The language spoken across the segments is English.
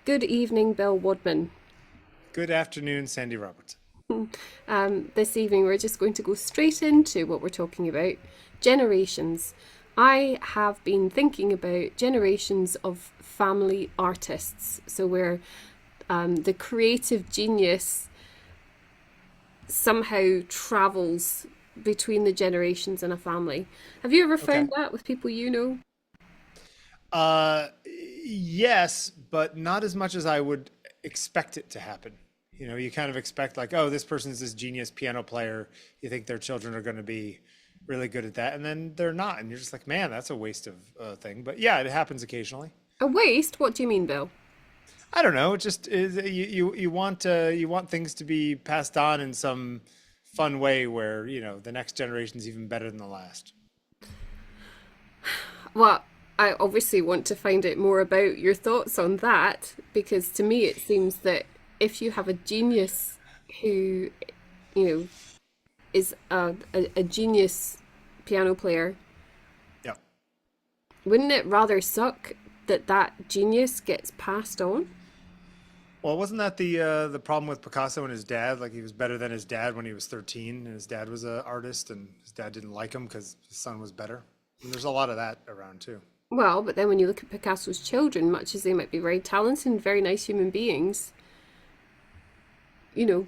Good evening, Bill Wadman. Good afternoon, Sandi Robertson. This evening, we're just going to go straight into what we're talking about generations. I have been thinking about generations of family artists. So, where the creative genius somehow travels between the generations in a family. Have you ever Okay. found that with people you know? Uh, yes, but not as much as I would expect it to happen. You kind of expect like, oh, this person's this genius piano player. You think their children are going to be really good at that, and then they're not, and you're just like, man, that's a waste of thing. But yeah, it happens occasionally. A waste? What do you mean, Bill? I don't know. It just is. You want things to be passed on in some fun way where the next generation's even better than the last. Well, I obviously want to find out more about your thoughts on that because to me it seems that if you have a genius who, you know, is a genius piano player, Yeah. wouldn't it rather suck that that genius gets passed on? Well, wasn't that the problem with Picasso and his dad? Like he was better than his dad when he was 13, and his dad was an artist, and his dad didn't like him because his son was better. And there's a lot of that around too. Well, but then when you look at Picasso's children, much as they might be very talented and very nice human beings, you know,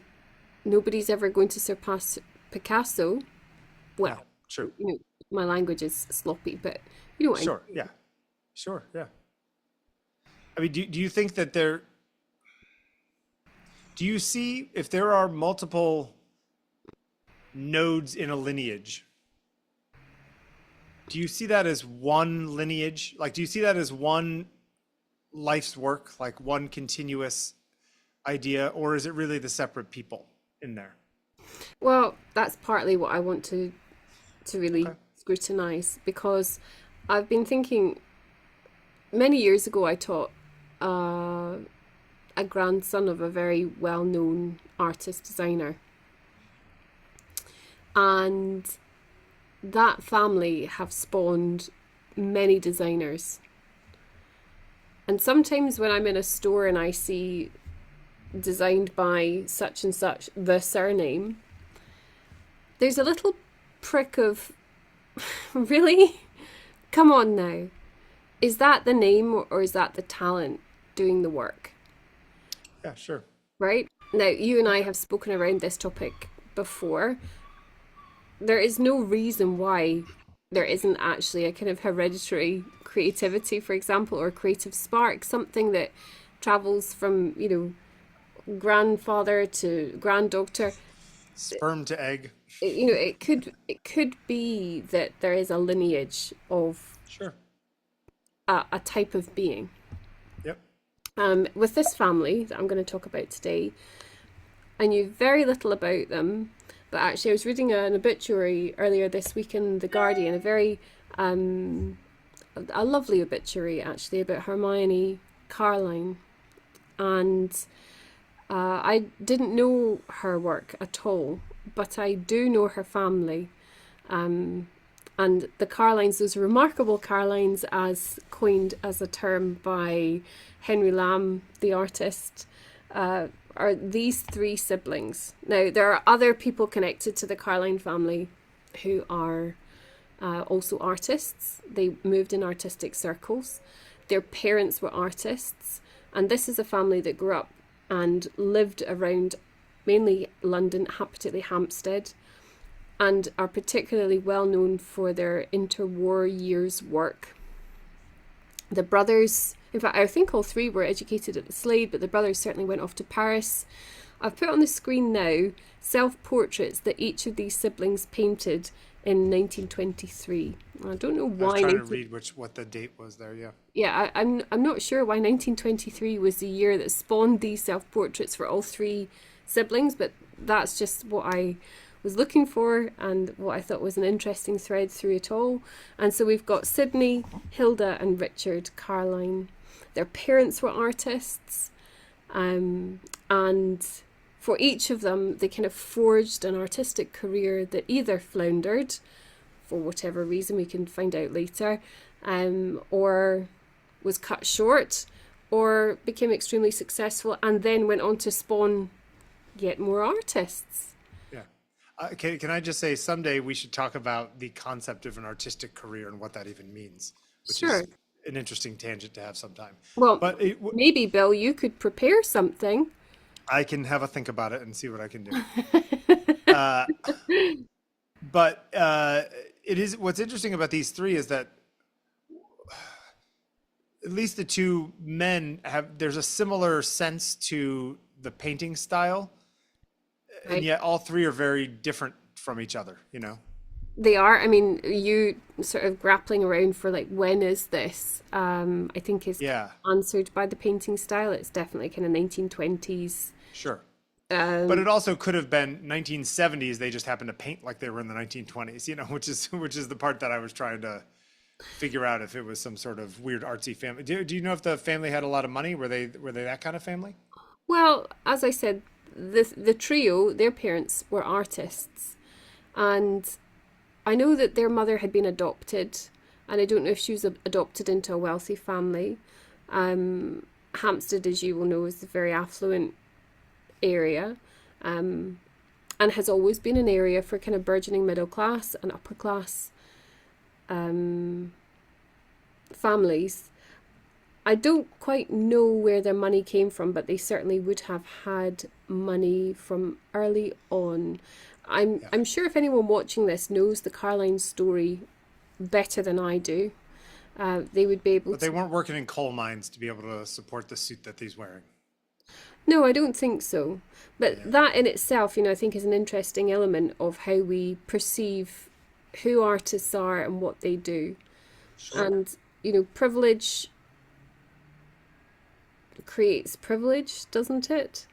nobody's ever going to surpass Picasso. Yeah, Well, true. you know, my language is sloppy, but you know what I Sure. Yeah. Sure. Yeah. I mean, do you think that do you see if there are multiple nodes in a lineage? Do you see that as one lineage? Like, do you see that as one life's work, like one continuous idea, or is it really the separate people in there? Well, that's partly what I want to really Okay. scrutinize because I've been thinking many years ago I taught uh, a grandson of a very well-known artist designer, and that family have spawned many designers. And sometimes when I'm in a store and I see designed by such and such the surname, there's a little prick of really? Come on now. Is that the name or is that the talent doing the work? Yeah, sure. Right? Now, you and I have spoken around this topic before. There is no reason why there isn't actually a kind of hereditary creativity, for example, or creative spark, something that travels from, grandfather to granddaughter. Sperm to egg. It could be that there is a lineage of Sure. a type of being. Yep. With this family that I'm going to talk about today, I knew very little about them, but actually I was reading an obituary earlier this week in The Guardian, um, a lovely obituary actually about Hermione Carline, and I didn't know her work at all, but I do know her family. Um, and the Carlines, those remarkable Carlines, as coined as a term by Henry Lamb, the artist, uh, are these three siblings. Now, there are other people connected to the Carline family who are also artists. They moved in artistic circles. Their parents were artists. And this is a family that grew up and lived around mainly London, particularly Hampstead, and are particularly well known for their interwar years work. The brothers, in fact, I think all three were educated at the Slade, but the brothers certainly went off to Paris. I've put on the screen now self-portraits that each of these siblings painted in 1923. I don't know I was why trying to read what the date was there. Yeah. yeah, I'm not sure why 1923 was the year that spawned these self-portraits for all three siblings, but that's just what I was looking for and what I thought was an interesting thread through it all. And so we've got Sydney, Hilda, and Richard Carline. Their parents were artists, and for each of them, they kind of forged an artistic career that either floundered for whatever reason we can find out later, or was cut short, or became extremely successful and then went on to spawn yet more artists. Yeah. Can I just say someday we should talk about the concept of an artistic career and what that even means, which is Sure. an interesting tangent to have sometime. Well, But maybe, Bill, you could prepare something. I can have a think about it and see what I can do. Uh, but it is what's interesting about these three is that at least the two men have there's a similar sense to the painting style, and Right. yet all three are very different from each other, you know. They are. I mean, you sort of grappling around for like, when is this? I think is Yeah, answered by the painting style. It's definitely kind of 1920s. sure. But Um, it also could have been 1970s. They just happened to paint like they were in the 1920s, you know, which is the part that I was trying to figure out if it was some sort of weird artsy family. Do you know if the family had a lot of money? Were they that kind of family? well, as I said, the trio, their parents were artists, and I know that their mother had been adopted, and I don't know if she was adopted into a wealthy family. Hampstead, as you will know, is a very affluent area, and has always been an area for kind of burgeoning middle class and upper class families. I don't quite know where their money came from, but they certainly would have had money from early on. I'm Yeah. I'm sure if anyone watching this knows the Carline story better than I do, they would be able But they to. weren't working in coal mines to be able to support the suit that he's wearing. No, I don't think so. But Yeah, that in itself, I think is an interesting element of how we perceive who artists are and what they do. sure. And, privilege creates privilege, doesn't it?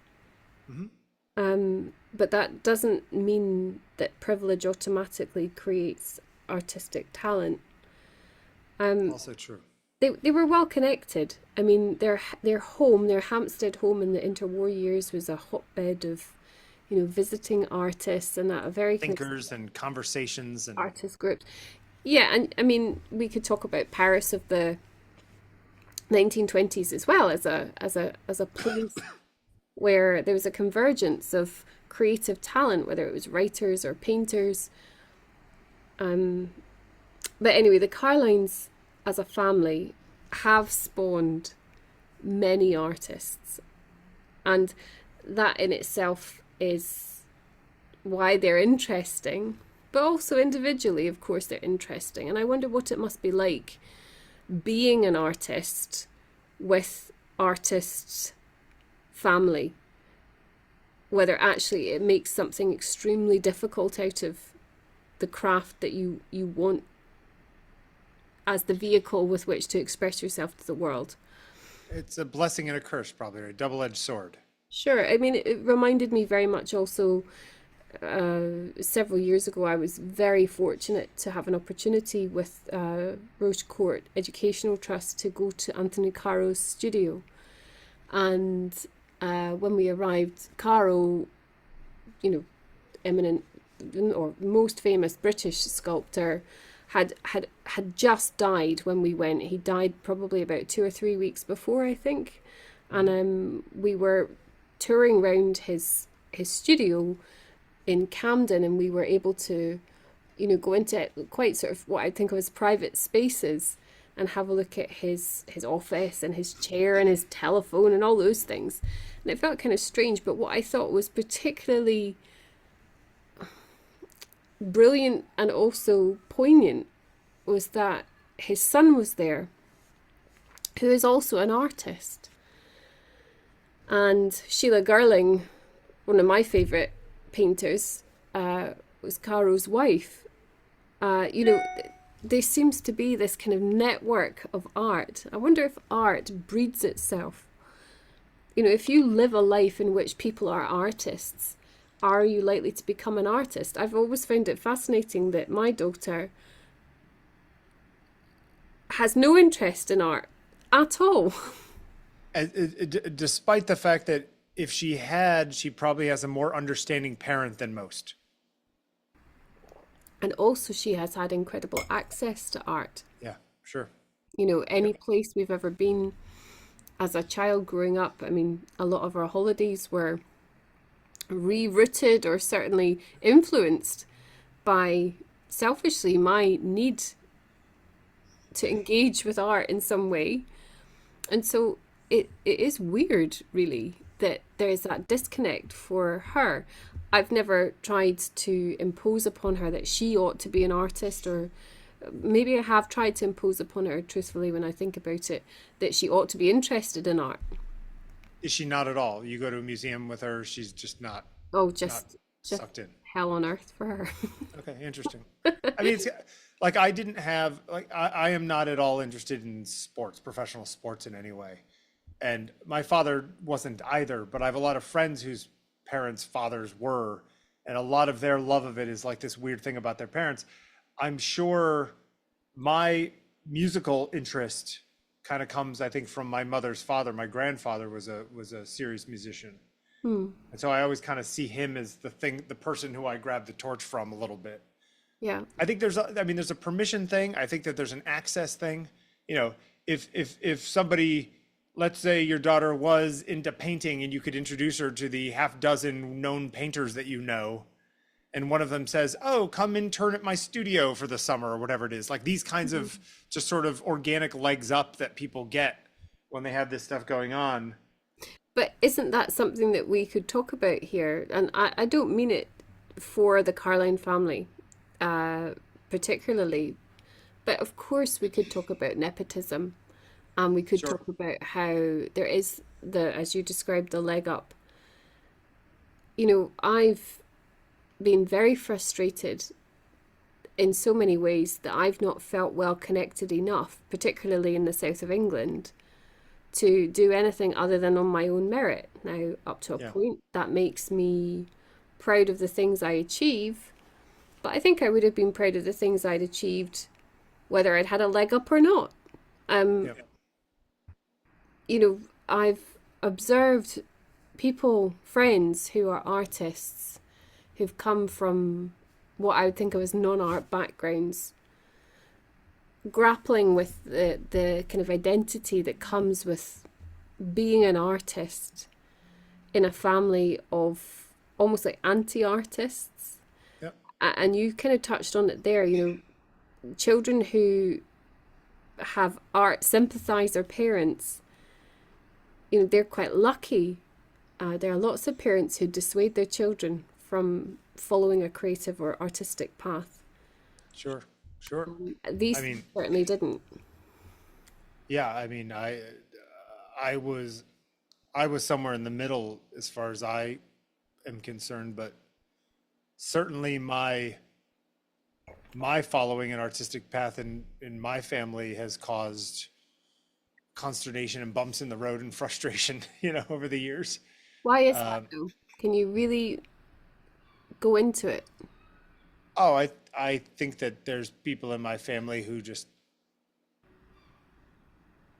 Hmm. But that doesn't mean that privilege automatically creates artistic talent. Um, Also true. they were well connected. I mean, their home, their Hampstead home in the interwar years was a hotbed of, visiting artists and a very kind of Thinkers and conversations and artist groups. Yeah, and I mean, we could talk about Paris of the 1920s as well as a place where there was a convergence of creative talent, whether it was writers or painters. Um, but anyway, the Carlines as a family have spawned many artists, and that in itself is why they're interesting. But also individually, of course, they're interesting. And I wonder what it must be like being an artist with artists' family, whether actually it makes something extremely difficult out of the craft that you want as the vehicle with which to express yourself to the world. it's a blessing and a curse, probably, a double-edged sword. Sure. I mean, it reminded me very much also, several years ago, I was very fortunate to have an opportunity with Roche Court Educational Trust to go to Anthony Caro's studio. And when we arrived, Caro, eminent or most famous British sculptor, had just died when we went. He died probably about 2 or 3 weeks before, I think. And we were touring around his studio in Camden, and we were able to, go into quite sort of what I think of as private spaces and have a look at his office and his chair and his telephone and all those things. And it felt kind of strange, but what I thought was particularly brilliant and also poignant was that his son was there, who is also an artist. And Sheila Gurling, one of my favourite painters, was Caro's wife. There seems to be this kind of network of art. I wonder if art breeds itself. If you live a life in which people are artists, are you likely to become an artist? I've always found it fascinating that my daughter has no interest in art at all. Despite the fact that if she had, she probably has a more understanding parent than most. And also, she has had incredible access to art. Yeah, sure. Any place we've ever been, as a child growing up, I mean, a lot of our holidays were rerouted or certainly influenced by, selfishly, my need to engage with art in some way. And so it is weird, really, that there's that disconnect for her. I've never tried to impose upon her that she ought to be an artist, or maybe I have tried to impose upon her, truthfully, when I think about it, that she ought to be interested in art. Is she not at all? You go to a museum with her, she's just Oh, not just sucked in. hell on earth for her. Okay, interesting. I mean, it's like I didn't have like I am not at all interested in sports, professional sports in any way. And my father wasn't either, but I have a lot of friends whose parents' fathers were, and a lot of their love of it is like this weird thing about their parents. I'm sure my musical interest kind of comes, I think, from my mother's father. My grandfather was a serious musician. Hmm. And so I always kind of see him as the person who I grab the torch from a little bit. Yeah. I think I mean, there's a permission thing. I think that there's an access thing. You know, if somebody, let's say your daughter was into painting and you could introduce her to the half dozen known painters that you know, and one of them says, "Oh, come intern at my studio for the summer," or whatever it is. Like these kinds of just sort of organic legs up that people get when they have this stuff going on. But isn't that something that we could talk about here? And I don't mean it for the Carline family, uh, particularly, but of course we could talk about nepotism, and we could Sure. talk about how there is as you described, the leg up. You know, I've been very frustrated in so many ways that I've not felt well connected enough, particularly in the south of England, to do anything other than on my own merit. Now, up to a Yeah. point, that makes me proud of the things I achieve, but I think I would have been proud of the things I'd achieved whether I'd had a leg up or not. Um, Yeah. you know, I've observed people, friends who are artists, who've come from what I would think of as non-art backgrounds, grappling with the kind of identity that comes with being an artist in a family of almost like anti-artists. Yeah. And you kind of touched on it there, children who have art sympathizer parents, they're quite lucky. There are lots of parents who dissuade their children from following a creative or artistic path. Sure. Sure. I These mean, certainly didn't. yeah, I mean, I was I was somewhere in the middle as far as I am concerned, but certainly my following an artistic path in my family has caused consternation and bumps in the road and frustration, over the years. Why is that Um, though? Can you really go into it? oh, I think that there's people in my family who just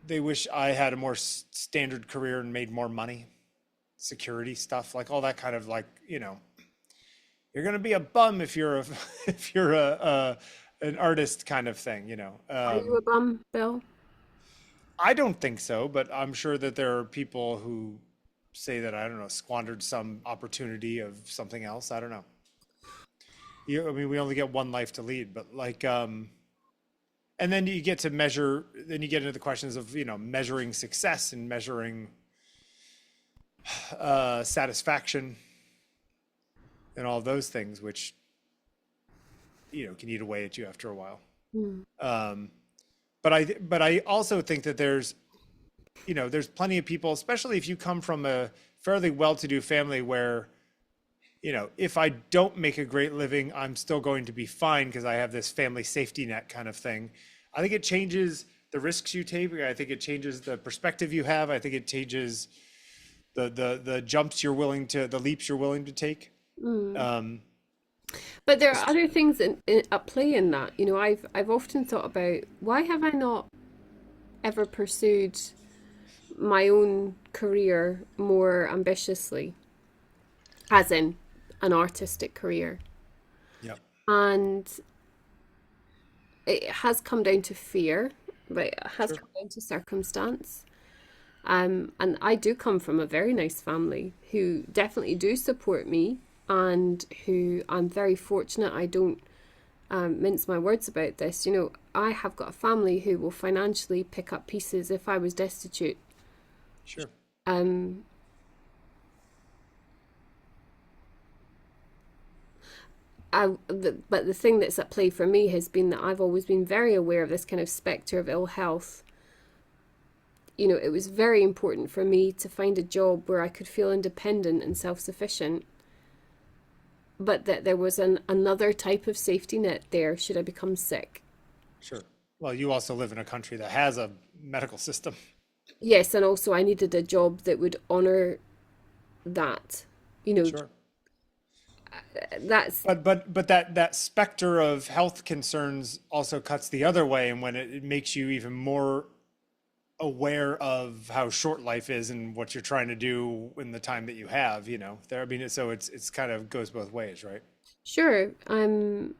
they wish I had a more standard career and made more money, security stuff, like all that kind of like, you're gonna be a bum if you're a if you're a an artist kind of thing. Are you a bum, Bill? I don't think so, but I'm sure that there are people who say that, I don't know, squandered some opportunity of something else. I don't know. I mean, we only get one life to lead, but like, and then you get to measure, then you get into the questions of, measuring success and measuring satisfaction and all those things, which, can eat away at you after a while. Hmm. Um, but I also think that there's plenty of people, especially if you come from a fairly well-to-do family where, if I don't make a great living, I'm still going to be fine because I have this family safety net kind of thing. I think it changes the risks you take. I think it changes the perspective you have. I think it changes the the leaps you're willing to take. Hmm. Um, But there are other things at play in that. I've often thought about why have I not ever pursued my own career more ambitiously, as in an artistic career. yeah, And it has come down to fear, but it has sure. come down to circumstance. And I do come from a very nice family who definitely do support me, and who I'm very fortunate. I don't mince my words about this. You know, I have got a family who will financially pick up pieces if I was destitute. Sure. Um, but the thing that's at play for me has been that I've always been very aware of this kind of spectre of ill health. You know, it was very important for me to find a job where I could feel independent and self-sufficient, but that there was another type of safety net there should I become sick. Sure. Well, you also live in a country that has a medical system. Yes, and also I needed a job that would honor that. You know, Sure. that's But that specter of health concerns also cuts the other way, and when it makes you even more aware of how short life is and what you're trying to do in the time that you have, there. I mean, so it's kind of goes both ways, right? sure. And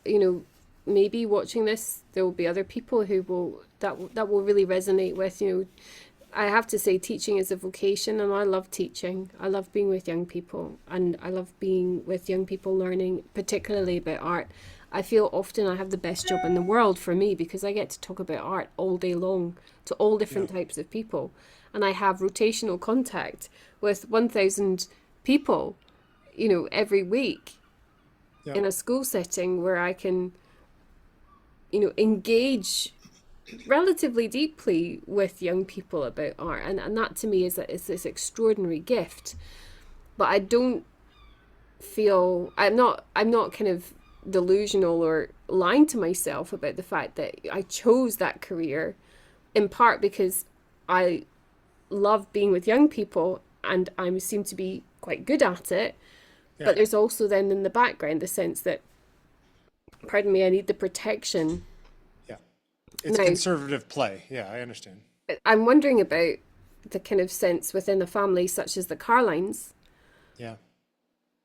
you know, maybe watching this, there will be other people who will that will really resonate with. You know, I have to say, teaching is a vocation, and I love teaching. I love being with young people, and I love being with young people learning, particularly about art. I feel often I have the best job in the world for me because I get to talk about art all day long to all Yeah. different types of people. And I have rotational contact with 1,000 people, you know, every week Yeah. in a school setting where I can, you know, engage relatively deeply with young people about art. And that to me is this extraordinary gift. But I don't feel I'm not kind of delusional or lying to myself about the fact that I chose that career in part because I love being with young people and I seem to be quite good at it. Yeah. But there's also then in the background the sense that, pardon me, I need the protection. Yeah. It's Now, conservative play. Yeah, I understand. I'm wondering about the kind of sense within a family such as the Carlines, Yeah.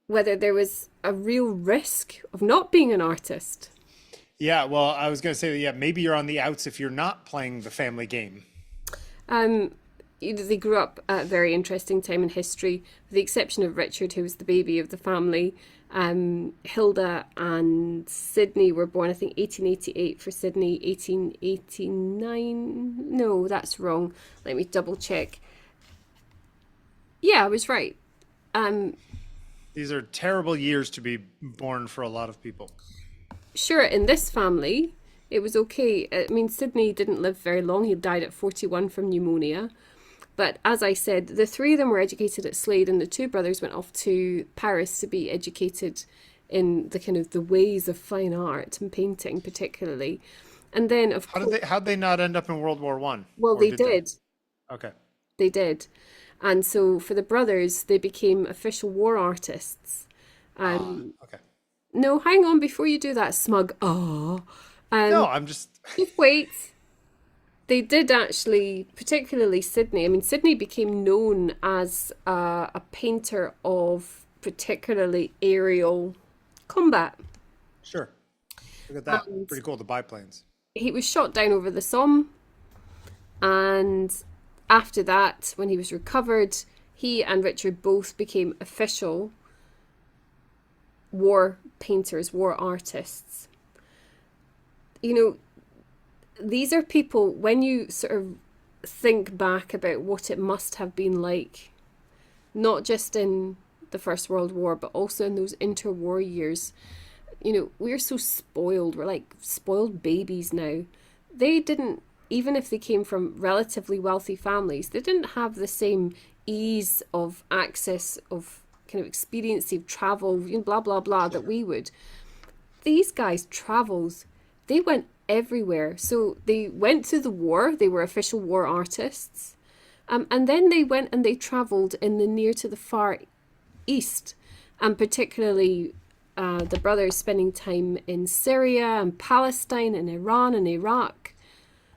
whether there was a real risk of not being an artist. Yeah, well, I was going to say, yeah, maybe you're on the outs if you're not playing the family game. Um, you know, they grew up at a very interesting time in history, with the exception of Richard, who was the baby of the family. Hilda and Sydney were born, I think, 1888 for Sydney, 1889. No, that's wrong. Let me double check. Yeah, I was right. Um, These are terrible years to be born for a lot of people. sure, in this family, it was okay. I mean, Sydney didn't live very long. He died at 41 from pneumonia. But as I said, the three of them were educated at Slade, and the two brothers went off to Paris to be educated in the kind of the ways of fine art and painting, particularly. And then, of course, How'd they not end up in World War One? well, Or they did they? did. Okay. They did. And so for the brothers, they became official war artists. Ah, Um, okay. no, hang on before you do that smug ah. No, Um, I'm just just wait. They did actually, particularly Sydney. I mean, Sydney became known as a painter of particularly aerial combat. sure. Look at that. And Pretty cool, the biplanes. he was shot down over the Somme. And after that, when he was recovered, he and Richard both became official war painters, war artists. You know, these are people, when you sort of think back about what it must have been like, not just in the First World War, but also in those interwar years. You know, we're so spoiled. We're like spoiled babies now. They didn't, even if they came from relatively wealthy families, they didn't have the same ease of access of kind of experience of travel, you know, blah, blah, blah, that Sure. we would. These guys traveled. They went everywhere. So they went to the war. They were official war artists. And then they went and they traveled in the near to the far east, and particularly the brothers spending time in Syria and Palestine and Iran and Iraq,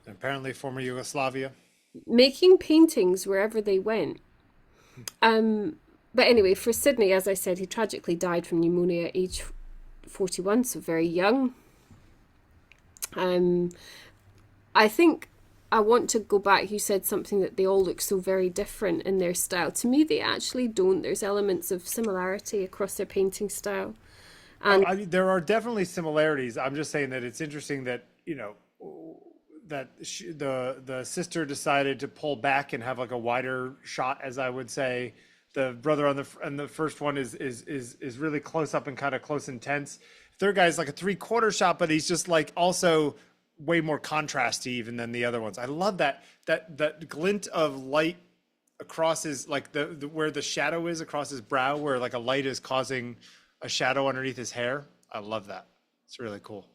Apparently former Yugoslavia. making paintings wherever they went. But anyway, for Sydney, as I said, he tragically died from pneumonia at age 41, so very young. I think I want to go back. You said something that they all look so very different in their style. To me, they actually don't. There's elements of similarity across their painting style. And I mean, there are definitely similarities. I'm just saying that it's interesting that, that the sister decided to pull back and have like a wider shot, as I would say. The brother on the first one is really close up and kind of close intense. Third guy's like a 3/4 shot, but he's just like also way more contrasty even than the other ones. I love that glint of light across his, like the where the shadow is across his brow, where like a light is causing a shadow underneath his hair. I love that. It's really cool.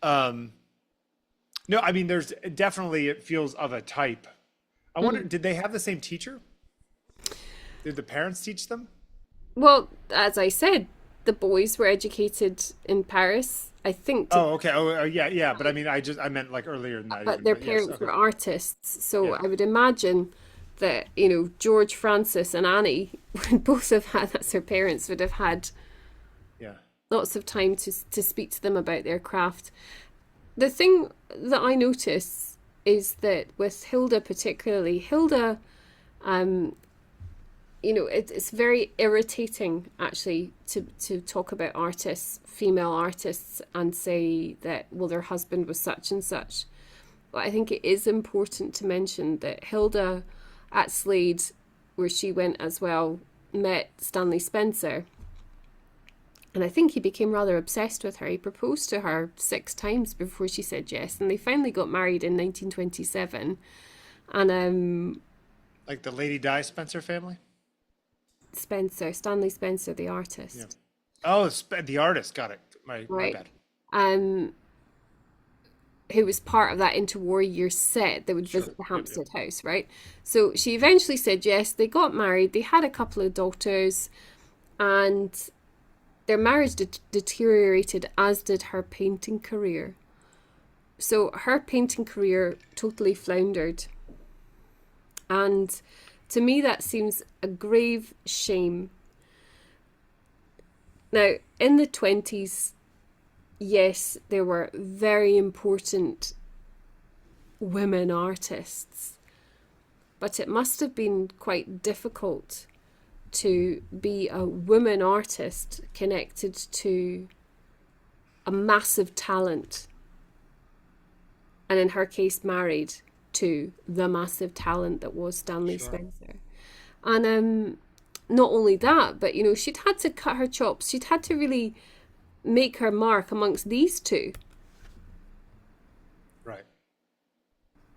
No, I mean, there's definitely, it feels of a type. I wonder, did they have the same teacher? Did the parents teach them? well, as I said, the boys were educated in Paris, I think, Oh, okay. Oh, yeah. But I mean, I meant like earlier than that but even. their But yes, parents okay. were artists. So Yeah. I would imagine that, George Francis and Annie would both have had, that's their parents, would have had Yeah. lots of time to speak to them about their craft. The thing that I notice is that with Hilda particularly, Hilda, it's very irritating actually to talk about artists, female artists, and say that, well, their husband was such and such. But I think it is important to mention that Hilda at Slade, where she went as well, met Stanley Spencer. And I think he became rather obsessed with her. He proposed to her 6 times before she said yes. And they finally got married in 1927. And Like the Lady Di Spencer family? Stanley Spencer, the Yeah. artist, Oh, the artist. Got it. My right? bad. Um, who was part of that interwar year set that would Sure. visit the Yep, yep. Hampstead house, right? So she eventually said yes. They got married. They had a couple of daughters, and their marriage deteriorated, as did her painting career. So her painting career totally floundered. And to me, that seems a grave shame. Now, in the 20s, yes, there were very important women artists, but it must have been quite difficult to be a woman artist connected to a massive talent, and in her case, married to the massive talent that was Stanley Sure. Spencer. And not only that, but she'd had to cut her chops. She'd had to really make her mark amongst these two. Right.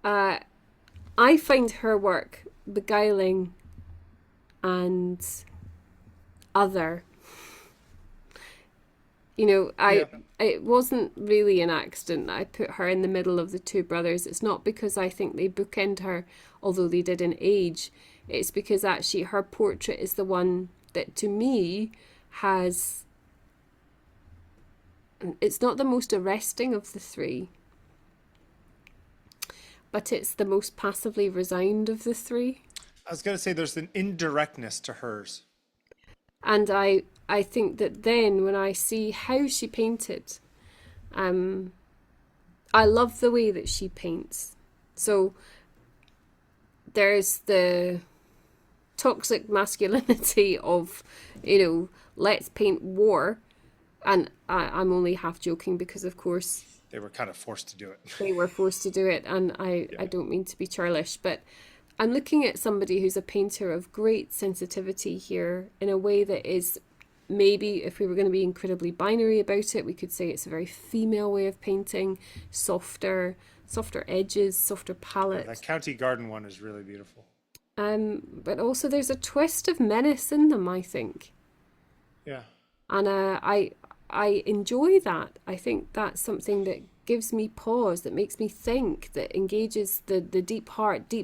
I find her work beguiling and other. Yeah. It wasn't really an accident that I put her in the middle of the two brothers. It's not because I think they bookend her, although they did in age. It's because actually her portrait is the one that, to me, has. It's not the most arresting of the three, but it's the most passively resigned of the three. I was going to say there's an indirectness to hers. And I think that then when I see how she painted, I love the way that she paints. So there's the toxic masculinity of, let's paint war. And I'm only half joking because, of course, They were kind of forced to do it. they were forced to do it. And I don't mean to be churlish, but I'm looking at somebody who's a painter of great sensitivity here in a way that is, maybe if we were going to be incredibly binary about it, we could say it's a very female way of painting, softer edges, softer palette. That County Garden one is really beautiful. But also there's a twist of menace in them, I think. Yeah. And I enjoy that. I think that's something that gives me pause, that makes me think, that engages the deep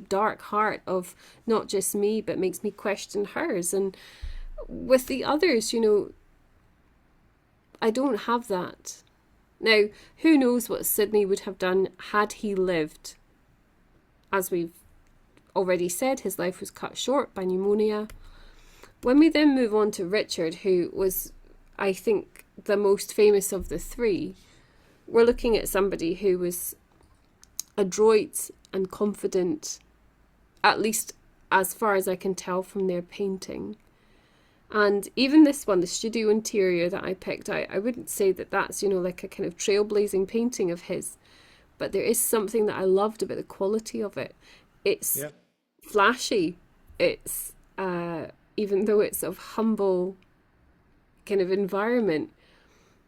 dark heart of not just me, but makes me question hers. And with the others, I don't have that. Now, who knows what Sidney would have done had he lived. As we've already said, his life was cut short by pneumonia. When we then move on to Richard, who was, I think, the most famous of the three, we're looking at somebody who was adroit and confident, at least as far as I can tell from their painting. And even this one, the studio interior that I picked out, I wouldn't say that that's, like a kind of trailblazing painting of his, but there is something that I loved about the quality of it. It's Yep. flashy. It's, even though it's of humble kind of environment,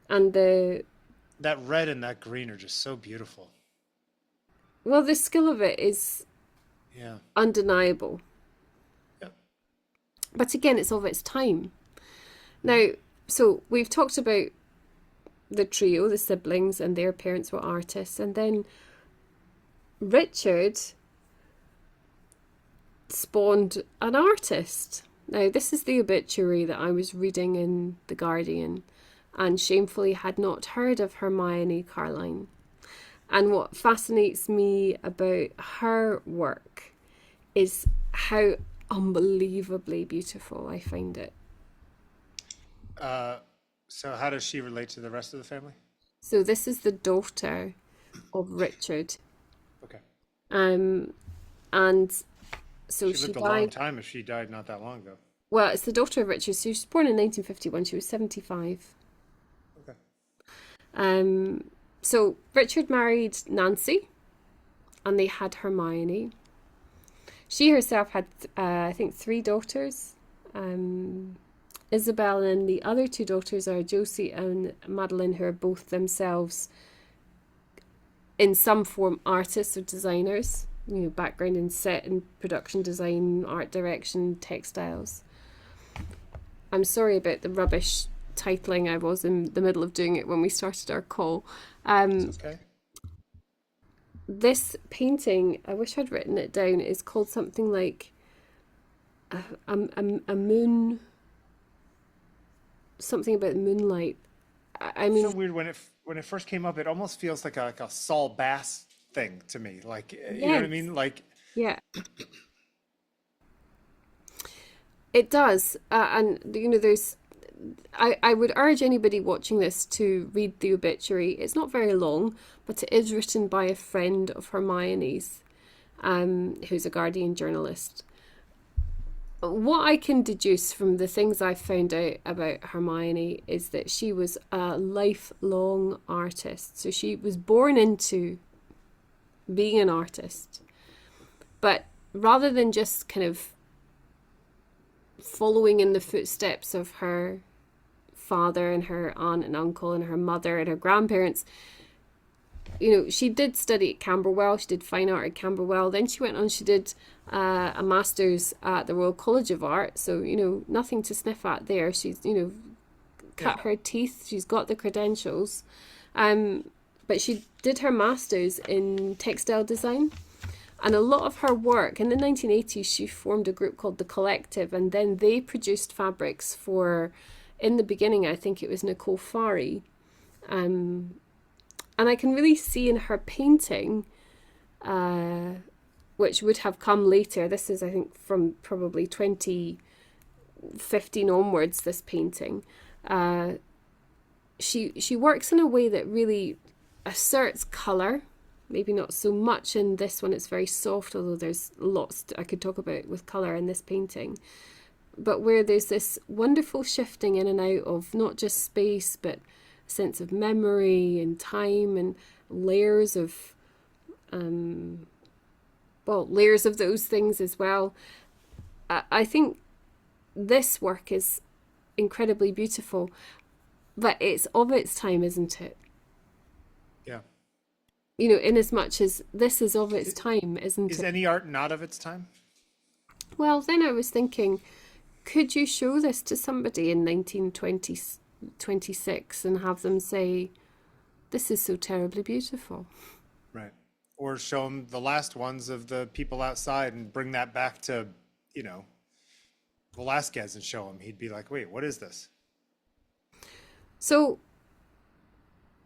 and That red and that green are just so beautiful. the skill of it is Yeah. undeniable. Yep. But again, it's of its time. Now, so we've talked about the trio, the siblings, and their parents were artists. And then Richard spawned an artist. Now, this is the obituary that I was reading in The Guardian, and shamefully had not heard of Hermione Carline. And what fascinates me about her work is how unbelievably beautiful I find it. So how does she relate to the rest of the family? So this is the daughter of Richard. Okay. And so She she lived a long died. time if she died not that long ago. Well, it's the daughter of Richard. So she was born in 1951. She was 75. Okay. So Richard married Nancy, and they had Hermione. She herself had, I think, 3 daughters. Isabel, and the other 2 daughters are Josie and Madeline, who are both themselves in some form artists or designers, background in set and production design, art direction, textiles. I'm sorry about the rubbish titling. I was in the middle of doing it when we started our call. It's okay. This painting, I wish I'd written it down, is called something like a moon, something about moonlight. I It's so mean, weird when it first came up. It almost feels like a Saul Bass thing to me. Like you know what I yes, mean? Like yeah, it does. And there's, I would urge anybody watching this to read the obituary. It's not very long, but it is written by a friend of Hermione's, who's a Guardian journalist. What I can deduce from the things I found out about Hermione is that she was a lifelong artist. So she was born into being an artist. But rather than just kind of following in the footsteps of her father and her aunt and uncle and her mother and her grandparents, she did study at Camberwell. She did fine art at Camberwell. Then she went on, she did a master's at the Royal College of Art. So, nothing to sniff at there. She's, cut yeah. her teeth. She's got the credentials. But she did her master's in textile design. And a lot of her work, in the 1980s, she formed a group called The Collective. And then they produced fabrics for, in the beginning, I think it was Nicole Farry. And I can really see in her painting, which would have come later. This is, I think, from probably 2015 onwards, this painting. She works in a way that really asserts colour. Maybe not so much in this one. It's very soft, although there's lots I could talk about with colour in this painting. But where there's this wonderful shifting in and out of not just space, but sense of memory and time and layers of layers of those things as well. I think this work is incredibly beautiful, but it's of its time, isn't it? Yeah. In as much as this is of its Is, time, isn't is it? any art not of its time? Well, then I was thinking, could you show this to somebody in 1926 and have them say, this is so terribly beautiful? Right. Or show them the last ones of the people outside and bring that back to, Velasquez and show him. He'd be like, wait, what is this? So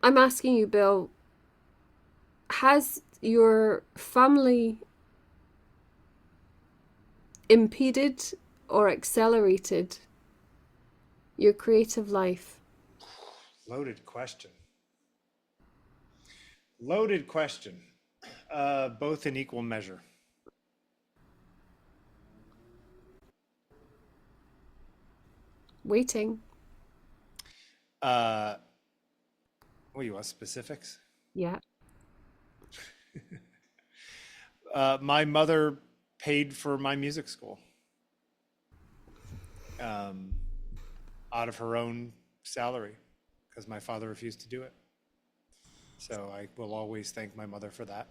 I'm asking you, Bill, has your family impeded or accelerated your creative life? Loaded question. Loaded question. Both in equal measure. Waiting. Uh, what do you want specifics? Yeah. My mother paid for my music school um, out of her own salary because my father refused to do it. So I will always thank my mother for that.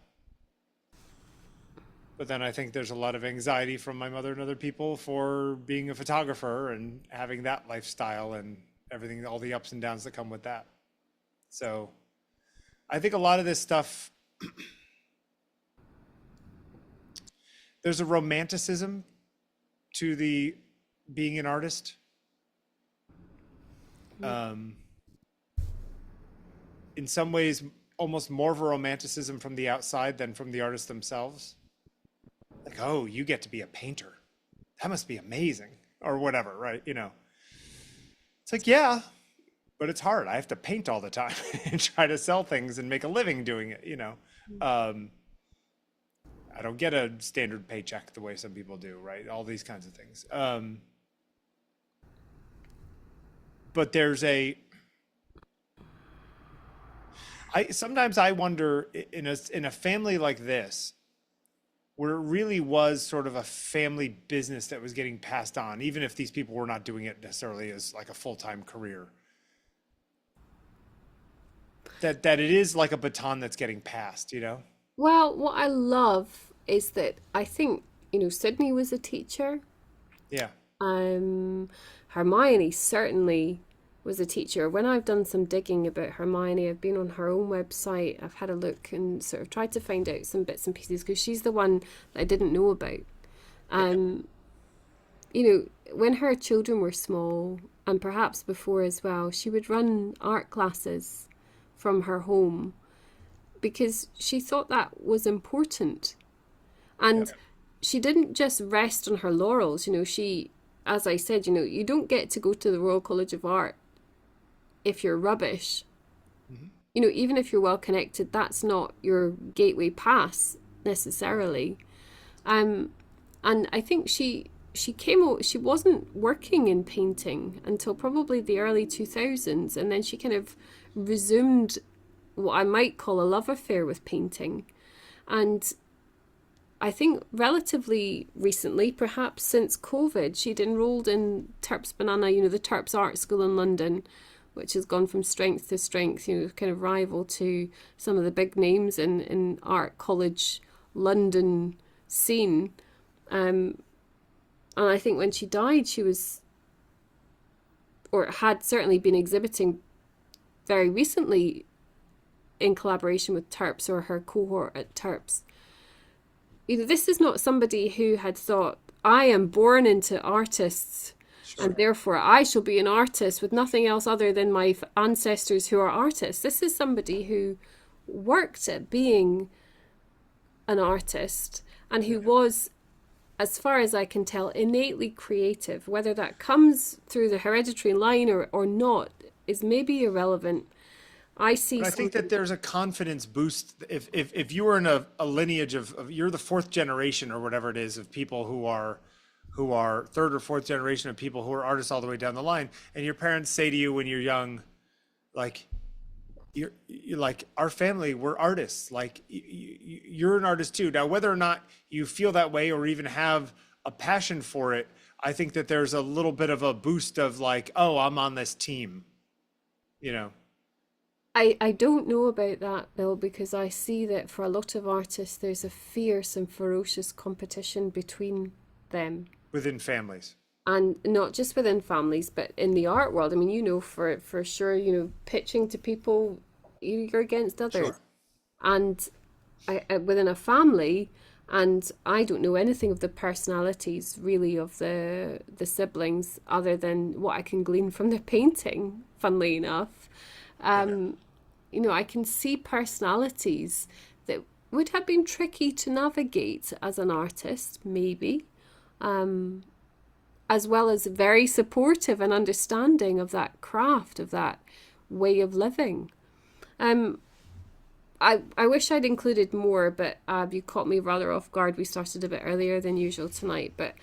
But then I think there's a lot of anxiety from my mother and other people for being a photographer and having that lifestyle and everything, all the ups and downs that come with that. So I think a lot of this stuff, there's a romanticism to the being an artist. In some ways, almost more of a romanticism from the outside than from the artists themselves. Like, oh, you get to be a painter. That must be amazing, or whatever, right? It's like, yeah, but it's hard. I have to paint all the time and try to sell things and make a living doing it. I don't get a standard paycheck the way some people do, right? All these kinds of things. But there's sometimes I wonder in a family like this, where it really was sort of a family business that was getting passed on, even if these people were not doing it necessarily as like a full-time career. That it is like a baton that's getting passed. Well, what I love is that I think, Sydney was a teacher. Yeah. Hermione certainly was a teacher. When I've done some digging about Hermione, I've been on her own website. I've had a look and sort of tried to find out some bits and pieces because she's the one that I didn't know about. When her children were small, and perhaps before as well, she would run art classes from her home because she thought that was important. And she didn't just rest on her laurels. She, as I said, you don't get to go to the Royal College of Art if you're rubbish. Even if you're well connected, that's not your gateway pass necessarily. And I think she wasn't working in painting until probably the early 2000s, and then she kind of resumed what I might call a love affair with painting. And I think relatively recently, perhaps since COVID, she'd enrolled in Terps Banana, the Terps Art School in London, which has gone from strength to strength, kind of rival to some of the big names in art college London scene. And I think when she died, she was, or had certainly been exhibiting very recently in collaboration with Terps or her cohort at Terps. This is not somebody who had thought, I am born into artists, sure, and therefore I shall be an artist with nothing else other than my ancestors who are artists. This is somebody who worked at being an artist and who was, as far as I can tell, innately creative. Whether that comes through the hereditary line or not is maybe irrelevant. I think that there's a confidence boost if you were in a lineage of you're the fourth generation or whatever it is of people who are third or fourth generation of people who are artists all the way down the line, and your parents say to you when you're young, like, you're like, our family, we're artists, like you're an artist too. Now, whether or not you feel that way or even have a passion for it, I think that there's a little bit of a boost of like, oh, I'm on this team. I don't know about that, Bill, because I see that for a lot of artists, there's a fierce and ferocious competition between them. Within families. And not just within families, but in the art world. I mean, for sure, pitching to people, you're against others. Sure. And within a family, and I don't know anything of the personalities, really, of the siblings, other than what I can glean from their painting, funnily enough. I can see personalities that would have been tricky to navigate as an artist, maybe, as well as very supportive and understanding of that craft, of that way of living. I wish I'd included more, but you caught me rather off guard. We started a bit earlier than usual tonight, but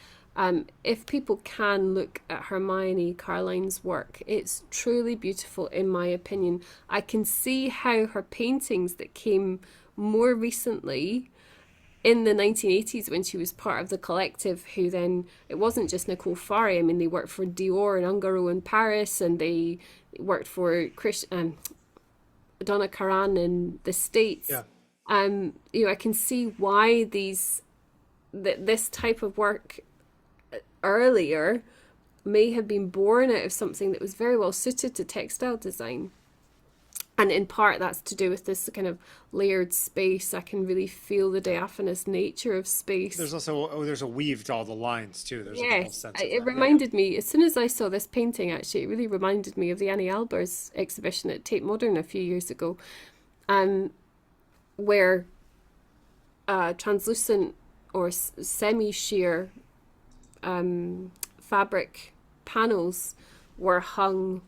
if people can look at Hermione Carline's work, it's truly beautiful in my opinion. I can see how her paintings that came more recently in the 1980s when she was part of the collective, who then, it wasn't just Nicole Farry, I mean, they worked for Dior and Ungaro in Paris, and they worked for Donna Karan in the States. Yeah. I can see why this type of work earlier may have been born out of something that was very well suited to textile design. And in part, that's to do with this kind of layered space. I can really feel the diaphanous nature of space. There's also there's a weave to all the lines too. There's a whole sense of it that. reminded me, as soon as I saw this painting, actually, it really reminded me of the Annie Albers exhibition at Tate Modern a few years ago, where translucent or semi-sheer fabric panels were hung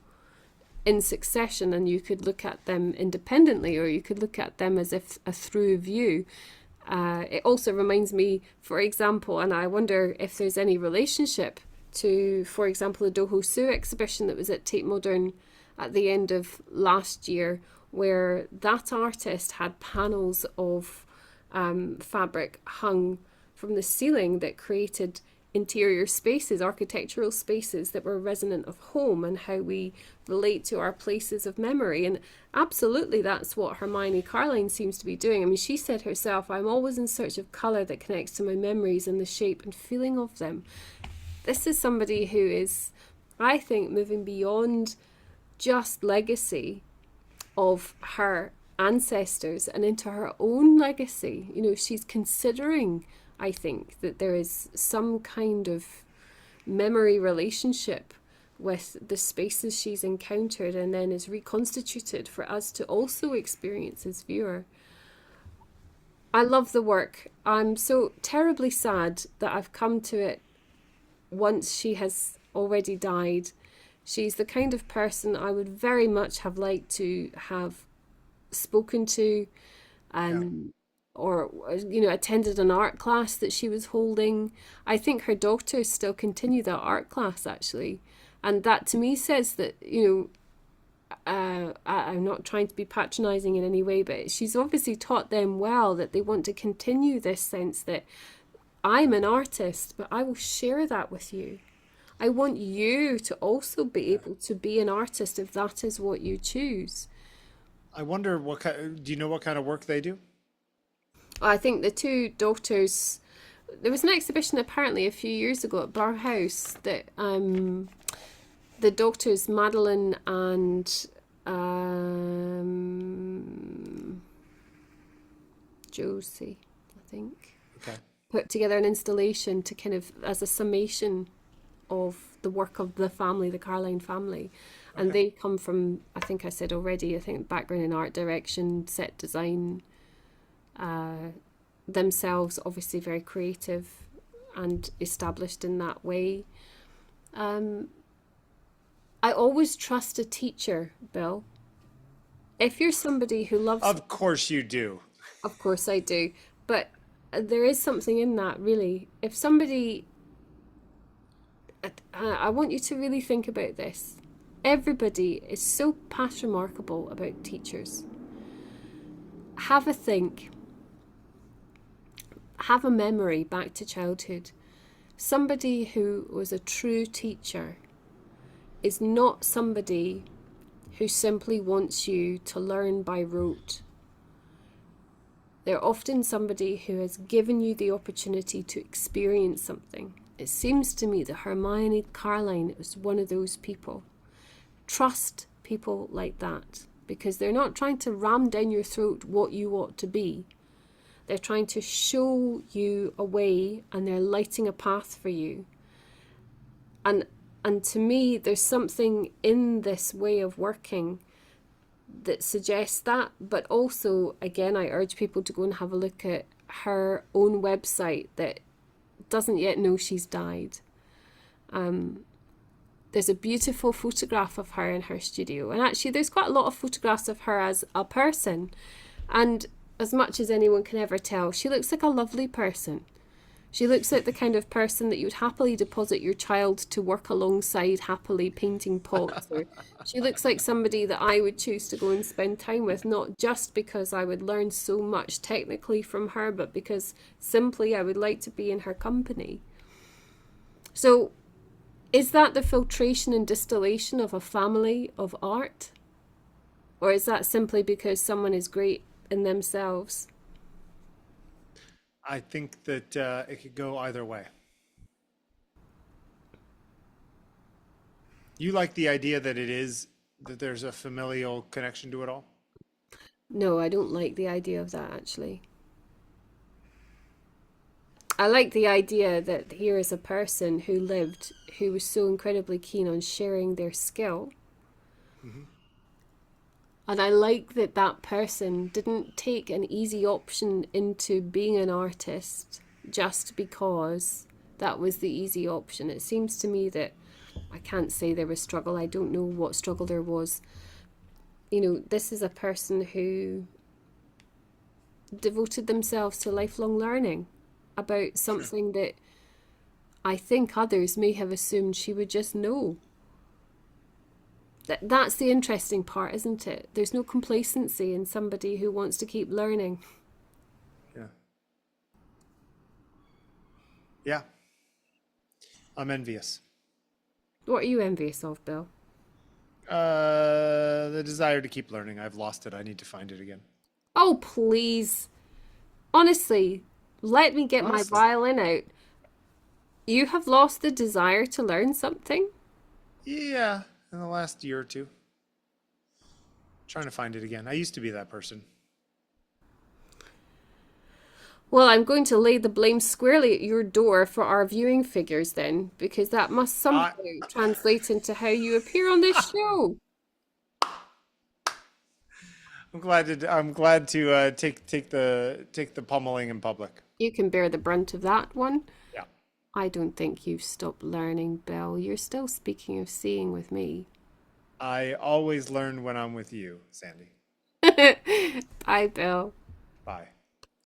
in succession, and you could look at them independently, or you could look at them as if a through view. It also reminds me, for example, and I wonder if there's any relationship to, for example, the Doho Su exhibition that was at Tate Modern at the end of last year, where that artist had panels of fabric hung from the ceiling that created interior spaces, architectural spaces that were resonant of home and how we relate to our places of memory. And absolutely, that's what Hermione Carline seems to be doing. I mean, she said herself, I'm always in search of colour that connects to my memories and the shape and feeling of them. This is somebody who is, I think, moving beyond just legacy of her ancestors and into her own legacy. She's considering, I think, that there is some kind of memory relationship with the spaces she's encountered and then is reconstituted for us to also experience as viewer. I love the work. I'm so terribly sad that I've come to it once she has already died. She's the kind of person I would very much have liked to have spoken to, or attended an art class that she was holding. I think her daughters still continue that art class, actually, and that to me says that I'm not trying to be patronizing in any way, but she's obviously taught them well that they want to continue this sense that I'm an artist, but I will share that with you. I want you to also be able to be an artist if that is what you choose. I wonder do you know what kind of work they do? I think the two daughters, there was an exhibition apparently a few years ago at Bauhaus that the daughters Madeline and Josie, I think, put together an installation to kind of as a summation of the work of the family, the Carline family. And they come from, I think I said already, background in art direction, set design, themselves obviously very creative and established in that way. I always trust a teacher, Bill. If you're somebody who loves... Of course you do. Of course I do. But there is something in that, really. If somebody... I want you to really think about this. Everybody is so past remarkable about teachers. Have a think. Have a memory back to childhood. Somebody who was a true teacher is not somebody who simply wants you to learn by rote. They're often somebody who has given you the opportunity to experience something. It seems to me that Hermione Carline is one of those people. Trust people like that, because they're not trying to ram down your throat what you ought to be. They're trying to show you a way, and they're lighting a path for you. And to me, there's something in this way of working that suggests that. But also, again, I urge people to go and have a look at her own website that doesn't yet know she's died. There's a beautiful photograph of her in her studio, and actually there's quite a lot of photographs of her as a person, And as much as anyone can ever tell, she looks like a lovely person. She looks like the kind of person that you would happily deposit your child to work alongside, happily painting pots. Or she looks like somebody that I would choose to go and spend time with, not just because I would learn so much technically from her, but because simply I would like to be in her company. So, is that the filtration and distillation of a family of art? Or is that simply because someone is great in themselves? I think that it could go either way. You like the idea that there's a familial connection to it all? No, I don't like the idea of that actually. I like the idea that here is a person who was so incredibly keen on sharing their skill. Hmm. And I like that that person didn't take an easy option into being an artist just because that was the easy option. It seems to me that I can't say there was struggle. I don't know what struggle there was. This is a person who devoted themselves to lifelong learning about Sure. something that I think others may have assumed she would just know. That's the interesting part, isn't it? There's no complacency in somebody who wants to keep learning. Yeah. Yeah. I'm envious. What are you envious of, Bill? The desire to keep learning. I've lost it. I need to find it again. Oh, please. Honestly, let me get my Honestly. violin out. You have lost the desire to learn something? Yeah. In the last year or two, trying to find it again. I used to be that person. Well, I'm going to lay the blame squarely at your door for our viewing figures then, because that must somehow I, translate into how you appear on this show. I'm glad to take the pummeling in public. You can bear the brunt of that one. Yeah. I don't think you've stopped learning, Bill. You're still speaking of seeing with me. I always learn when I'm with you, Sandy. Bye, Bill. Bye.